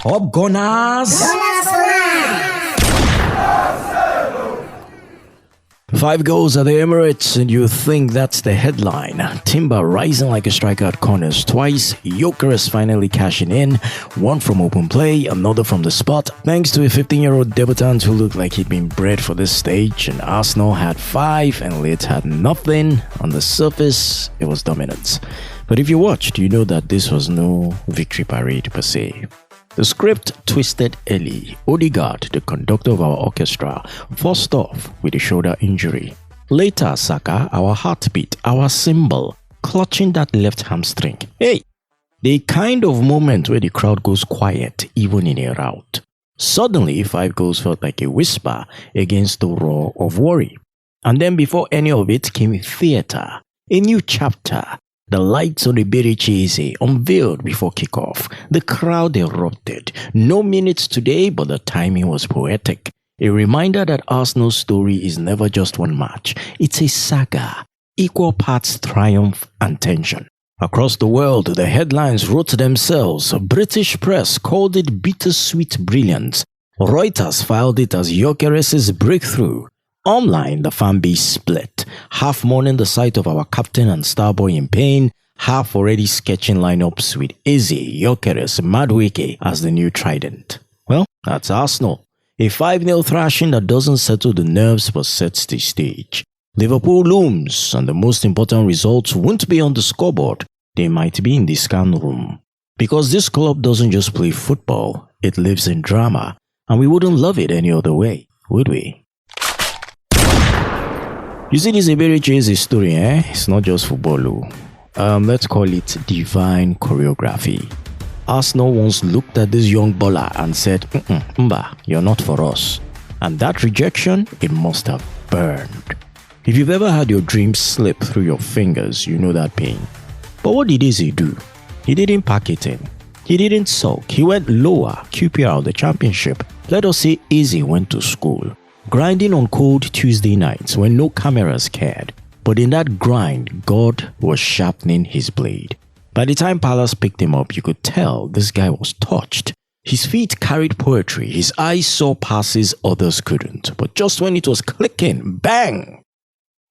Up Gunners! 5 goals at the Emirates, and you think that's the headline. Timber rising like a striker at corners twice. Gyökeres finally cashing in. One from open play, another from the spot. Thanks to a 15-year-old debutant who looked like he'd been bred for this stage. And Arsenal had 5 and Leeds had nothing. On the surface, it was dominance. But if you watched, you know that this was no victory parade per se. The script twisted early. Odegaard, the conductor of our orchestra, forced off with a shoulder injury. Later, Saka, our heartbeat, our symbol, clutching that left hamstring. Hey, the kind of moment where the crowd goes quiet even in a rout. Suddenly, 5 goals felt like a whisper against the roar of worry. And then before any of it came theatre, a new chapter. The lights on Eberechi Eze unveiled before kickoff. The crowd erupted. No minutes today, but the timing was poetic. A reminder that Arsenal's story is never just one match. It's a saga, equal parts triumph and tension. Across the world, the headlines wrote themselves. British press called it bittersweet brilliance. Reuters filed it as Gyökeres' breakthrough. Online, the fan base split, half mourning the sight of our captain and star boy in pain, half already sketching lineups with Eze, Gyökeres, Madueke as the new trident. Well, that's Arsenal. A 5-0 thrashing that doesn't settle the nerves but sets the stage. Liverpool looms, and the most important results won't be on the scoreboard, they might be in the scan room. Because this club doesn't just play football, it lives in drama, and we wouldn't love it any other way, would we? You see, this Eberechi Eze story, It's not just football. Let's call it divine choreography. Arsenal once looked at this young baller and said, Mba, you're not for us. And that rejection, it must have burned. If you've ever had your dreams slip through your fingers, you know that pain. But what did Eze do? He didn't pack it in. He didn't sulk. He went lower, QPR the championship. Let us say Eze went to school. Grinding on cold Tuesday nights when no cameras cared. But in that grind, God was sharpening his blade. By the time Palace picked him up, you could tell this guy was touched. His feet carried poetry, his eyes saw passes others couldn't. But just when it was clicking, bang!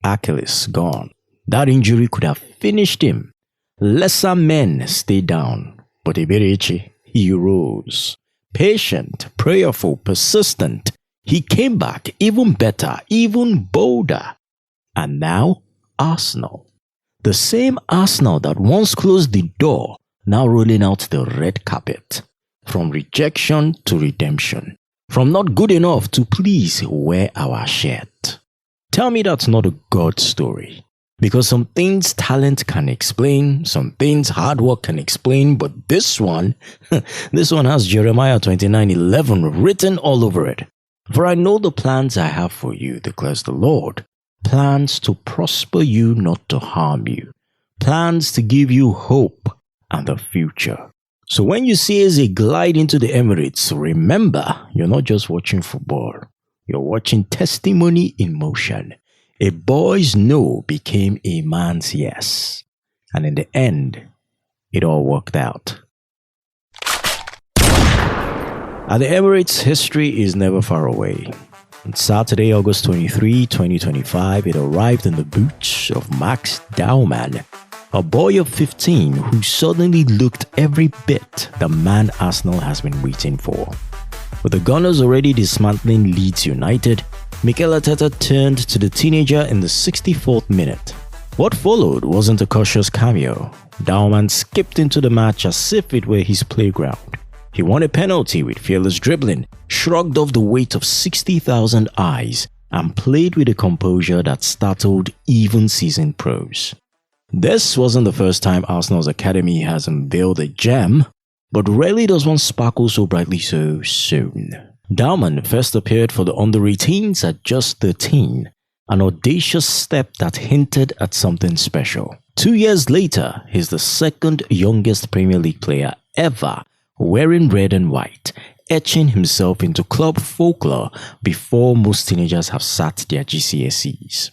Achilles gone. That injury could have finished him. Lesser men stayed down, but Eberechi, he rose. Patient, prayerful, persistent. He came back even better, even bolder. And now, Arsenal. The same Arsenal that once closed the door, now rolling out the red carpet. From rejection to redemption. From not good enough to please wear our shirt. Tell me that's not a God story. Because some things talent can explain, some things hard work can explain, but this one has Jeremiah 29:11 written all over it. For I know the plans I have for you, declares the Lord. Plans to prosper you, not to harm you. Plans to give you hope and the future. So when you see Eze glide into the Emirates, remember, you're not just watching football. You're watching testimony in motion. A boy's no became a man's yes. And in the end, it all worked out. At the Emirates, history is never far away. On Saturday, August 23, 2025, it arrived in the boots of Max Dowman, a boy of 15 who suddenly looked every bit the man Arsenal has been waiting for. With the Gunners already dismantling Leeds United, Mikel Arteta turned to the teenager in the 64th minute. What followed wasn't a cautious cameo. Dowman skipped into the match as if it were his playground. He won a penalty with fearless dribbling, shrugged off the weight of 60,000 eyes, and played with a composure that startled even seasoned pros. This wasn't the first time Arsenal's academy has unveiled a gem, but rarely does one sparkle so brightly so soon. Dowman first appeared for the under-18s at just 13, an audacious step that hinted at something special. 2 years later, he's the second youngest Premier League player ever wearing red and white, etching himself into club folklore before most teenagers have sat their GCSEs.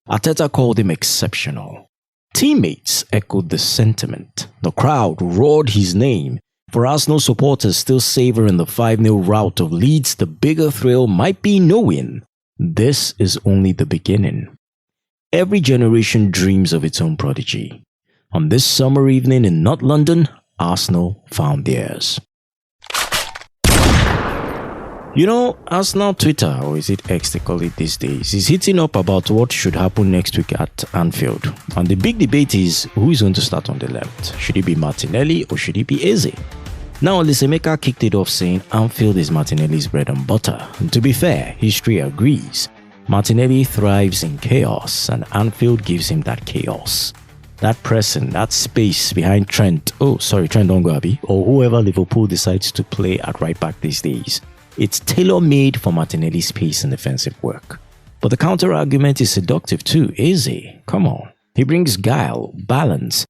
Arteta called him exceptional. Teammates echoed the sentiment. The crowd roared his name, For Arsenal supporters still savouring the 5-0 rout of Leeds, the bigger thrill might be knowing this is only the beginning. Every generation dreams of its own prodigy. On this summer evening in North London, Arsenal found theirs. You know, Arsenal Twitter, or is it X they call it these days, is heating up about what should happen next week at Anfield. And the big debate is who is going to start on the left. Should it be Martinelli or should it be Eze? Now, Lisemeka kicked it off saying Anfield is Martinelli's bread and butter. And to be fair, history agrees. Martinelli thrives in chaos and Anfield gives him that chaos. That pressing, that space behind Trent don't go Abi, or whoever Liverpool decides to play at right back these days. It's tailor-made for Martinelli's pace and defensive work. But the counter-argument is seductive too. Eze, come on. He brings guile, balance,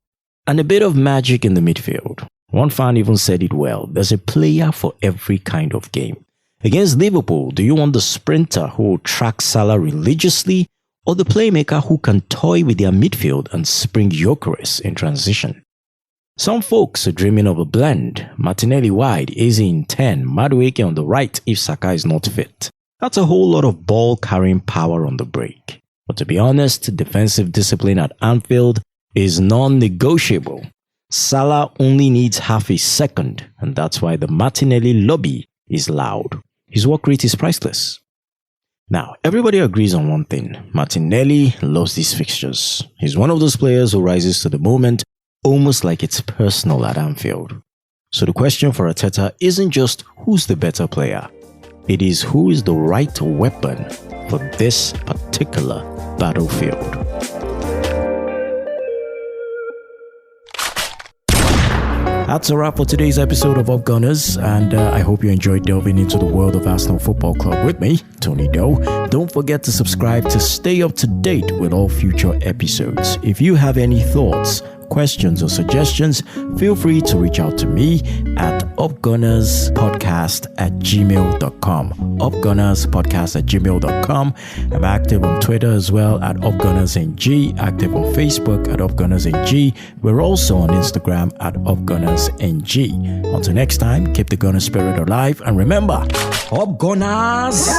and a bit of magic in the midfield. One fan even said it well. There's a player for every kind of game. Against Liverpool, do you want the sprinter who will track Salah religiously, or the playmaker who can toy with their midfield and spring Gyökeres in transition? Some folks are dreaming of a blend. Martinelli wide, Eze in 10, Madueke on the right if Saka is not fit. That's a whole lot of ball-carrying power on the break. But to be honest, defensive discipline at Anfield is non-negotiable. Salah only needs half a second, and that's why the Martinelli lobby is loud. His work rate is priceless. Now, everybody agrees on one thing. Martinelli loves these fixtures. He's one of those players who rises to the moment almost like it's personal at Anfield. So the question for Arteta isn't just who's the better player. It is who is the right weapon for this particular battlefield. That's a wrap for today's episode of Up Gunners, and I hope you enjoyed delving into the world of Arsenal Football Club with me, Tony Doe. Don't forget to subscribe to stay up to date with all future episodes. If you have any thoughts, questions, or suggestions, feel free to reach out to me at upgunnerspodcast@gmail.com. upgunnerspodcast@gmail.com. I'm active on Twitter as well at upgunnersng, active on Facebook at upgunnersng. We're also on Instagram at upgunnersng. Until next time, keep the gunner spirit alive, and remember, Up Gunners!